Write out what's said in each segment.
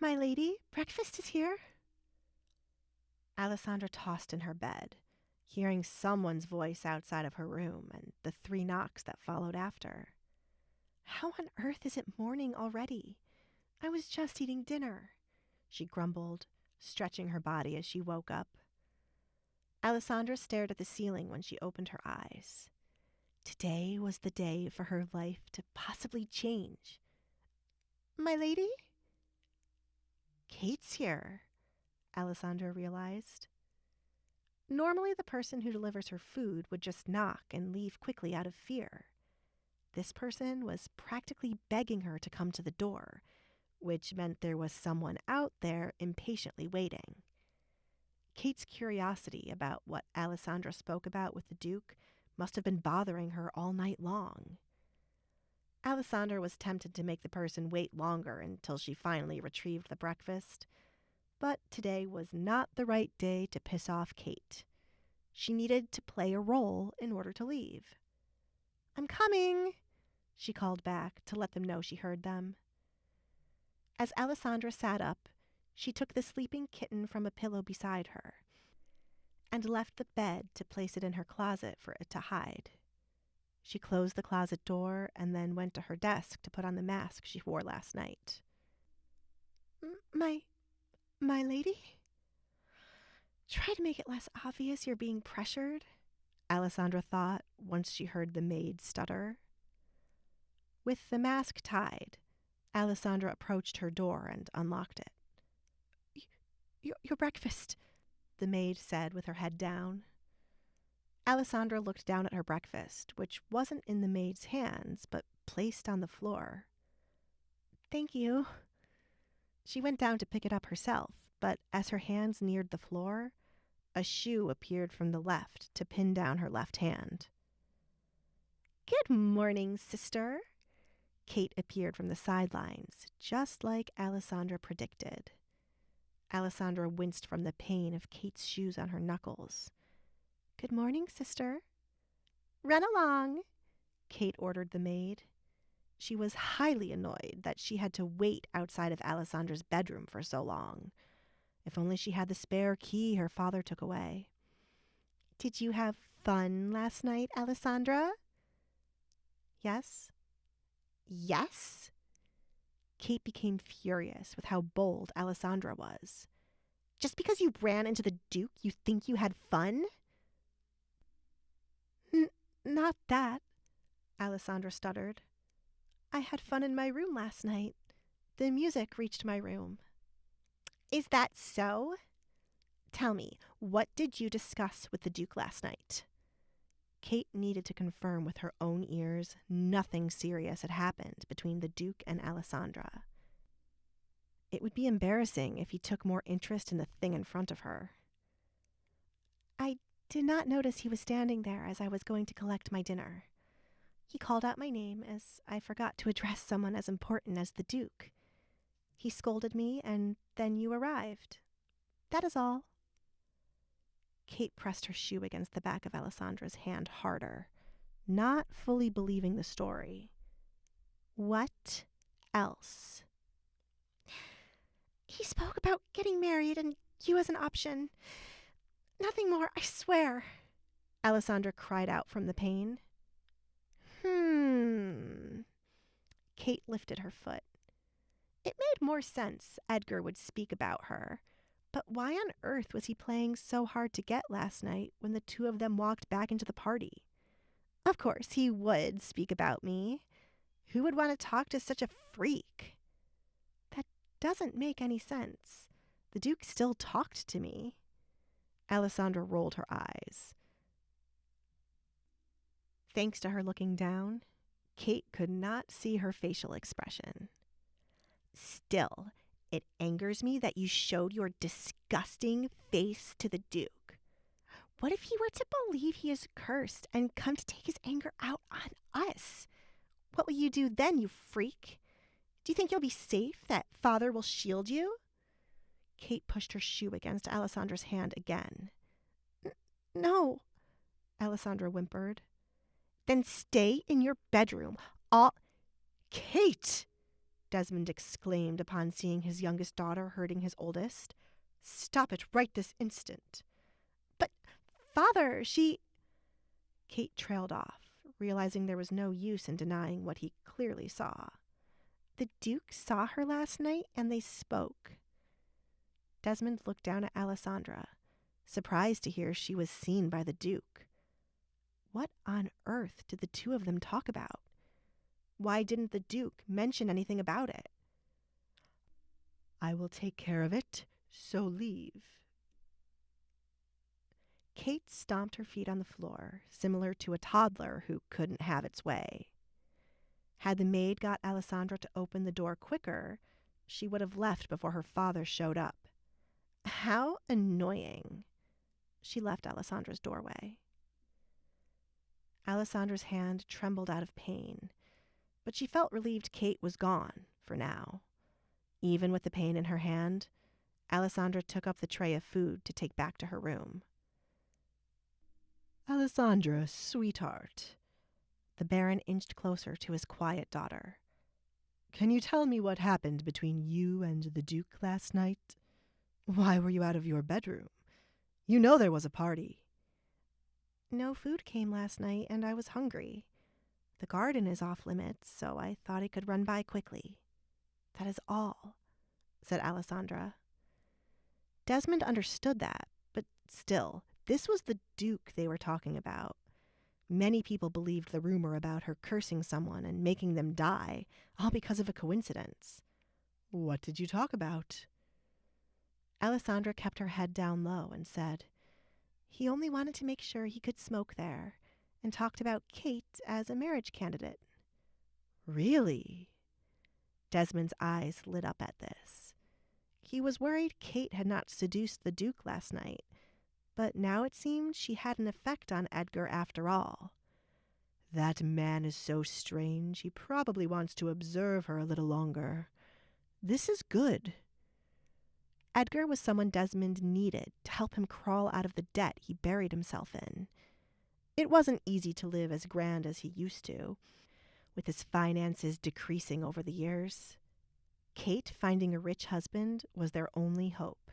My lady, breakfast is here. Alessandra tossed in her bed, hearing someone's voice outside of her room and the 3 knocks that followed after. How on earth is it morning already? I was just eating dinner, she grumbled, stretching her body as she woke up. Alessandra stared at the ceiling when she opened her eyes. Today was the day for her life to possibly change. My lady? Kate's here, Alessandra realized. Normally, the person who delivers her food would just knock and leave quickly out of fear. This person was practically begging her to come to the door, which meant there was someone out there impatiently waiting. Kate's curiosity about what Alessandra spoke about with the Duke must have been bothering her all night long. Alessandra was tempted to make the person wait longer until she finally retrieved the breakfast, but today was not the right day to piss off Kate. She needed to play a role in order to leave. "I'm coming," she called back to let them know she heard them. As Alessandra sat up, she took the sleeping kitten from a pillow beside her and left the bed to place it in her closet for it to hide. She closed the closet door and then went to her desk to put on the mask she wore last night. My lady? Try to make it less obvious you're being pressured, Alessandra thought once she heard the maid stutter. With the mask tied, Alessandra approached her door and unlocked it. Your breakfast, the maid said with her head down. Alessandra looked down at her breakfast, which wasn't in the maid's hands, but placed on the floor. Thank you. She went down to pick it up herself, but as her hands neared the floor, a shoe appeared from the left to pin down her left hand. Good morning, sister. Kate appeared from the sidelines, just like Alessandra predicted. Alessandra winced from the pain of Kate's shoes on her knuckles. Good morning, sister. Run along, Kate ordered the maid. She was highly annoyed that she had to wait outside of Alessandra's bedroom for so long. If only she had the spare key her father took away. Did you have fun last night, Alessandra? Yes. Yes? Kate became furious with how bold Alessandra was. Just because you ran into the Duke, you think you had fun? Not that, Alessandra stuttered. I had fun in my room last night. The music reached my room. Is that so? Tell me, what did you discuss with the Duke last night? Kate needed to confirm with her own ears nothing serious had happened between the Duke and Alessandra. It would be embarrassing if he took more interest in the thing in front of her. I did not notice he was standing there as I was going to collect my dinner. He called out my name as I forgot to address someone as important as the Duke. He scolded me, and then you arrived. That is all. Kate pressed her shoe against the back of Alessandra's hand harder, not fully believing the story. What else? He spoke about getting married and you as an option. Nothing more, I swear, Alessandra cried out from the pain. Kate lifted her foot. It made more sense Edgar would speak about her, but why on earth was he playing so hard to get last night when the two of them walked back into the party? Of course he would speak about me. Who would want to talk to such a freak? That doesn't make any sense. The Duke still talked to me. Alessandra rolled her eyes. Thanks to her looking down, Kate could not see her facial expression. Still, it angers me that you showed your disgusting face to the Duke. What if he were to believe he is cursed and come to take his anger out on us? What will you do then, you freak? Do you think you'll be safe, that Father will shield you? Kate pushed her shoe against Alessandra's hand again. No, Alessandra whimpered. Then stay in your bedroom. Kate! Desmond exclaimed upon seeing his youngest daughter hurting his oldest. "Stop it right this instant." "But, Father, she—" Kate trailed off, realizing there was no use in denying what he clearly saw. "The Duke saw her last night, and they spoke." Desmond looked down at Alessandra, surprised to hear she was seen by the Duke. What on earth did the two of them talk about? Why didn't the Duke mention anything about it? "I will take care of it, so leave." Kate stomped her feet on the floor, similar to a toddler who couldn't have its way. Had the maid got Alessandra to open the door quicker, she would have left before her father showed up. How annoying. She left Alessandra's doorway. Alessandra's hand trembled out of pain, but she felt relieved Kate was gone, for now. Even with the pain in her hand, Alessandra took up the tray of food to take back to her room. "Alessandra, sweetheart." The Baron inched closer to his quiet daughter. "Can you tell me what happened between you and the Duke last night? Why were you out of your bedroom? You know there was a party." "No food came last night, and I was hungry. The garden is off limits, so I thought I could run by quickly. That is all," said Alessandra. Desmond understood that, but still, this was the Duke they were talking about. Many people believed the rumor about her cursing someone and making them die, all because of a coincidence. "What did you talk about?" Alessandra kept her head down low and said, "He only wanted to make sure he could smoke there, and talked about Kate as a marriage candidate." "Really?" Desmond's eyes lit up at this. He was worried Kate had not seduced the Duke last night, but now it seemed she had an effect on Edgar after all. "That man is so strange, he probably wants to observe her a little longer. This is good." Edgar was someone Desmond needed to help him crawl out of the debt he buried himself in. It wasn't easy to live as grand as he used to, with his finances decreasing over the years. Kate finding a rich husband was their only hope.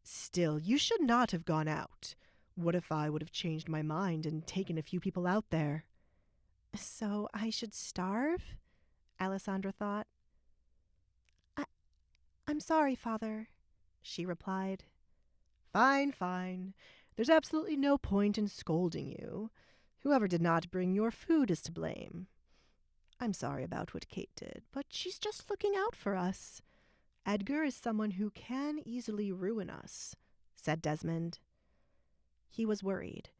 "Still, you should not have gone out. What if I would have changed my mind and taken a few people out there?" "So I should starve?" Alessandra thought. I'm sorry, Father," she replied. "Fine, fine. There's absolutely no point in scolding you. Whoever did not bring your food is to blame. I'm sorry about what Kate did, but she's just looking out for us. Edgar is someone who can easily ruin us," said Desmond. He was worried,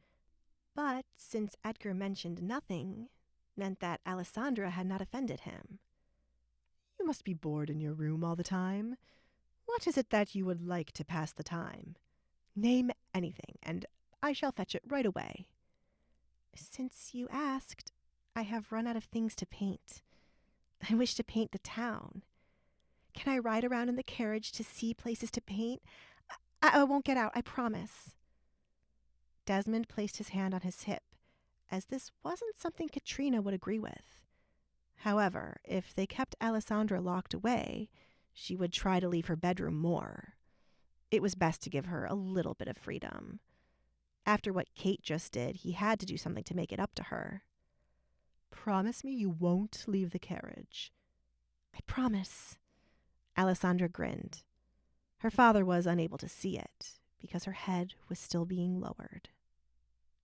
but since Edgar mentioned nothing, meant that Alessandra had not offended him. "You must be bored in your room all the time. What is it that you would like to pass the time? Name anything, and I shall fetch it right away." "Since you asked, I have run out of things to paint. I wish to paint the town. Can I ride around in the carriage to see places to paint? I won't get out, I promise." Desmond placed his hand on his hip, as this wasn't something Katrina would agree with. However, if they kept Alessandra locked away, she would try to leave her bedroom more. It was best to give her a little bit of freedom. After what Kate just did, he had to do something to make it up to her. "Promise me you won't leave the carriage." "I promise." Alessandra grinned. Her father was unable to see it, because her head was still being lowered.